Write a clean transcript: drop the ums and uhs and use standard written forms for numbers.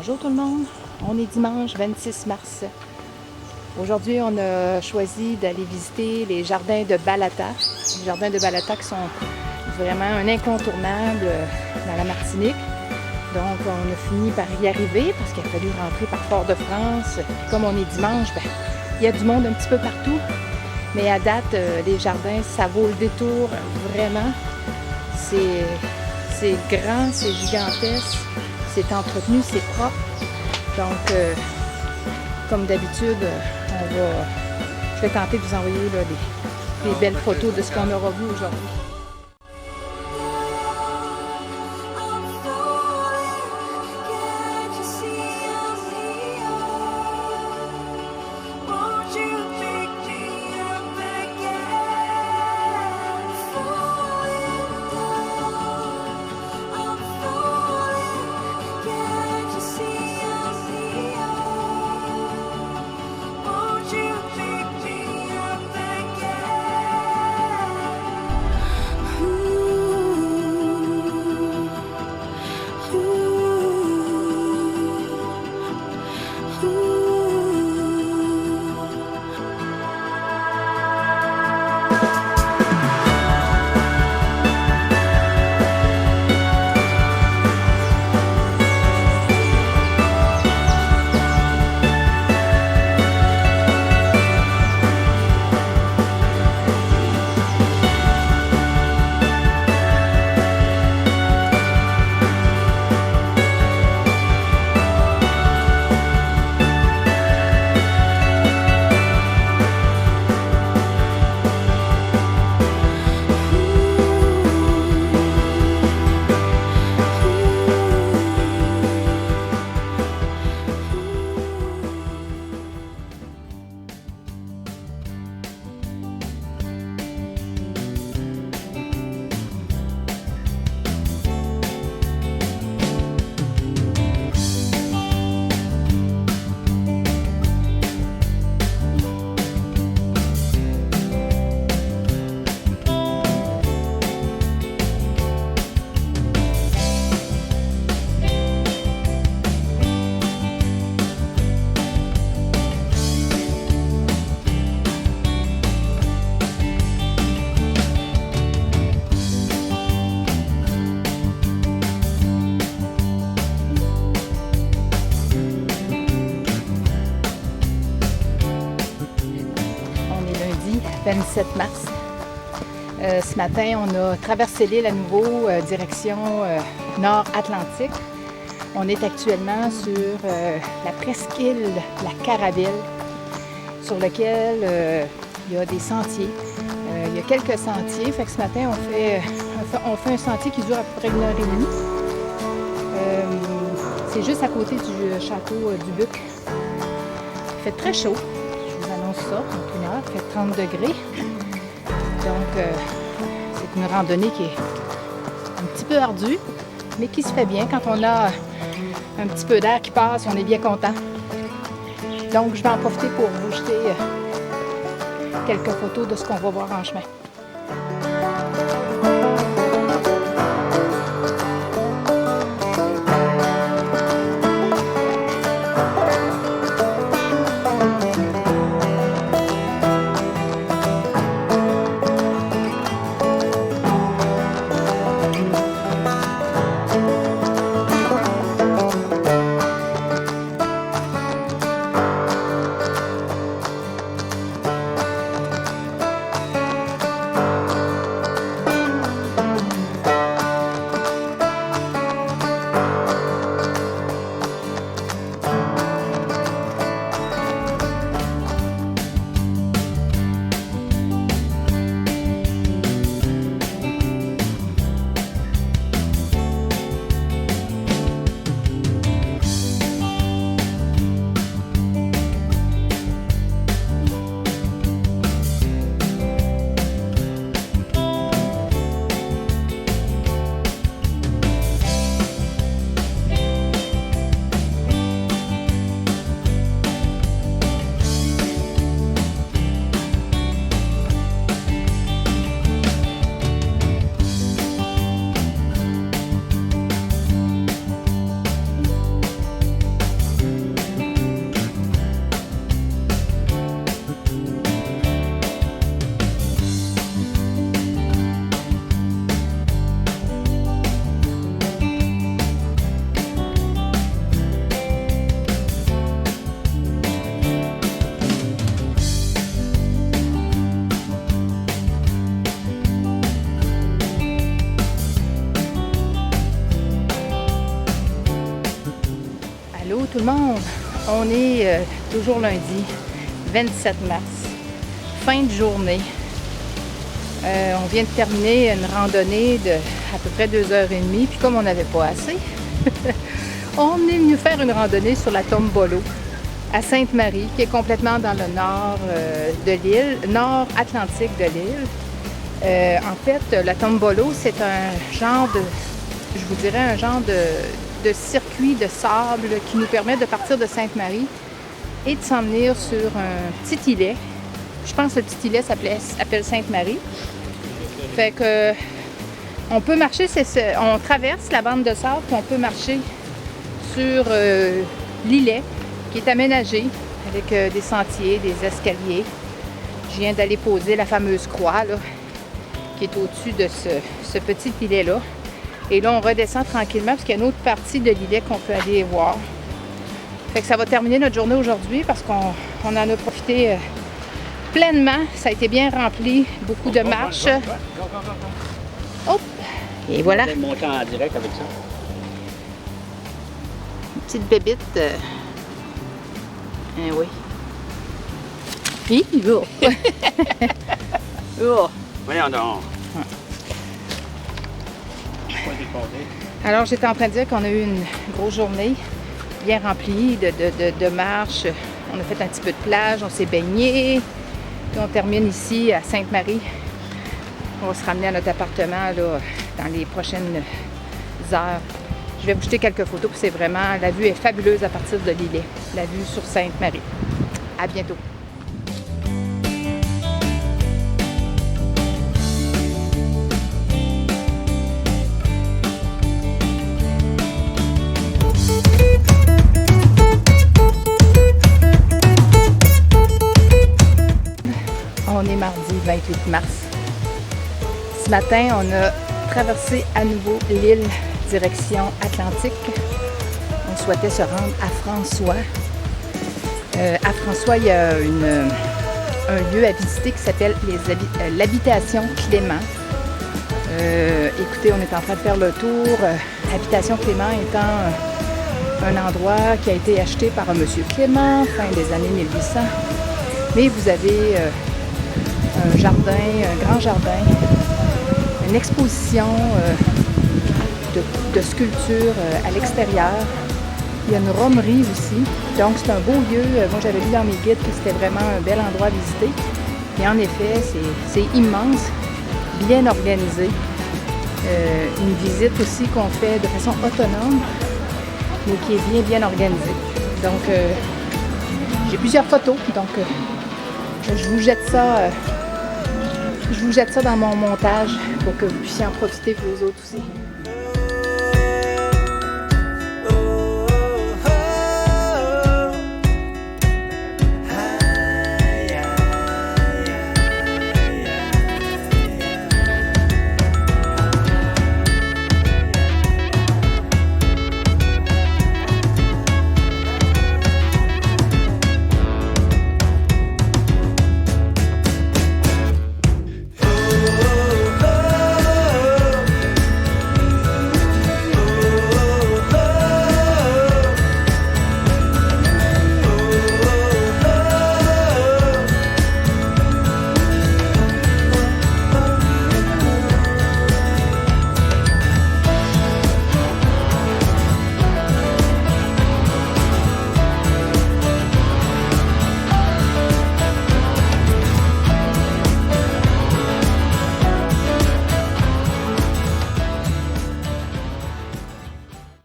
Bonjour tout le monde, on est dimanche 26 mars. Aujourd'hui, on a choisi d'aller visiter les jardins de Balata. Les jardins de Balata qui sont vraiment un incontournable dans la Martinique. Donc, on a fini par y arriver parce qu'il a fallu rentrer par Fort-de-France. Comme on est dimanche, il y a du monde un petit peu partout. Mais à date, les jardins, ça vaut le détour vraiment. C'est grand, c'est gigantesque, c'est entretenu, c'est propre. Donc, comme d'habitude, je vais tenter de vous envoyer là, des belles photos de ce qu'on aura vu aujourd'hui. On est lundi 27 mars. Ce matin, on a traversé l'île à nouveau, direction nord-Atlantique. On est actuellement sur la presqu'île La Caravelle, sur laquelle il y a des sentiers. Il y a quelques sentiers. Fait que ce matin, on fait un sentier qui dure à peu près 1h30. C'est juste à côté du château du Buc. Il fait très chaud. Je vous annonce ça, en 1 heure. Il fait 30 degrés. Donc, c'est une randonnée qui est un petit peu ardue, mais qui se fait bien quand on a un petit peu d'air qui passe, on est bien content. Donc, je vais en profiter pour vous jeter quelques photos de ce qu'on va voir en chemin. tout le monde. On est toujours lundi, 27 mars, fin de journée. On vient de terminer une randonnée de à peu près 2h30, puis comme on n'avait pas assez, on est venu faire une randonnée sur la Tombolo à Sainte-Marie, qui est complètement dans le nord de l'île, nord atlantique de l'île. En fait, la Tombolo, c'est un genre de, je vous dirais, un genre de circuit de sable qui nous permet de partir de Sainte-Marie et de s'en venir sur un petit îlet. Je pense que le petit îlet s'appelle Sainte-Marie. Fait que on peut marcher, on traverse la bande de sable, puis on peut marcher sur l'îlet qui est aménagé avec des sentiers, des escaliers. Je viens d'aller poser la fameuse croix là, qui est au-dessus de ce petit îlet-là. Et là, on redescend tranquillement parce qu'il y a une autre partie de l'îlet qu'on peut aller voir. Fait que ça va terminer notre journée aujourd'hui parce qu'on en a profité pleinement. Ça a été bien rempli, beaucoup de marches. Hop! Et voilà. On va monter en direct avec ça. Une petite bébite. Oui. Hi, oh. Oh. Voyons donc. Alors, j'étais en train de dire qu'on a eu une grosse journée, bien remplie de marches. On a fait un petit peu de plage, on s'est baigné. Puis on termine ici à Sainte-Marie. On va se ramener à notre appartement là, dans les prochaines heures. Je vais vous jeter quelques photos, puis c'est vraiment, la vue est fabuleuse à partir de l'îlet. La vue sur Sainte-Marie. À bientôt. On est mardi 28 mars. Ce matin, on a traversé à nouveau l'île direction Atlantique. On souhaitait se rendre à François. À François, il y a un lieu à visiter qui s'appelle l'Habitation Clément. Écoutez, on est en train de faire le tour. L'Habitation Clément étant un endroit qui a été acheté par un monsieur Clément, fin des années 1800. Mais vous avez un jardin, un grand jardin, une exposition de sculptures à l'extérieur. Il y a une romerie aussi, donc c'est un beau lieu. Moi j'avais lu dans mes guides que c'était vraiment un bel endroit à visiter. Et en effet, c'est immense, bien organisé. Une visite aussi qu'on fait de façon autonome, mais qui est bien organisée. Donc j'ai plusieurs photos, donc je vous jette ça. Je vous jette ça dans mon montage pour que vous puissiez en profiter vous autres aussi.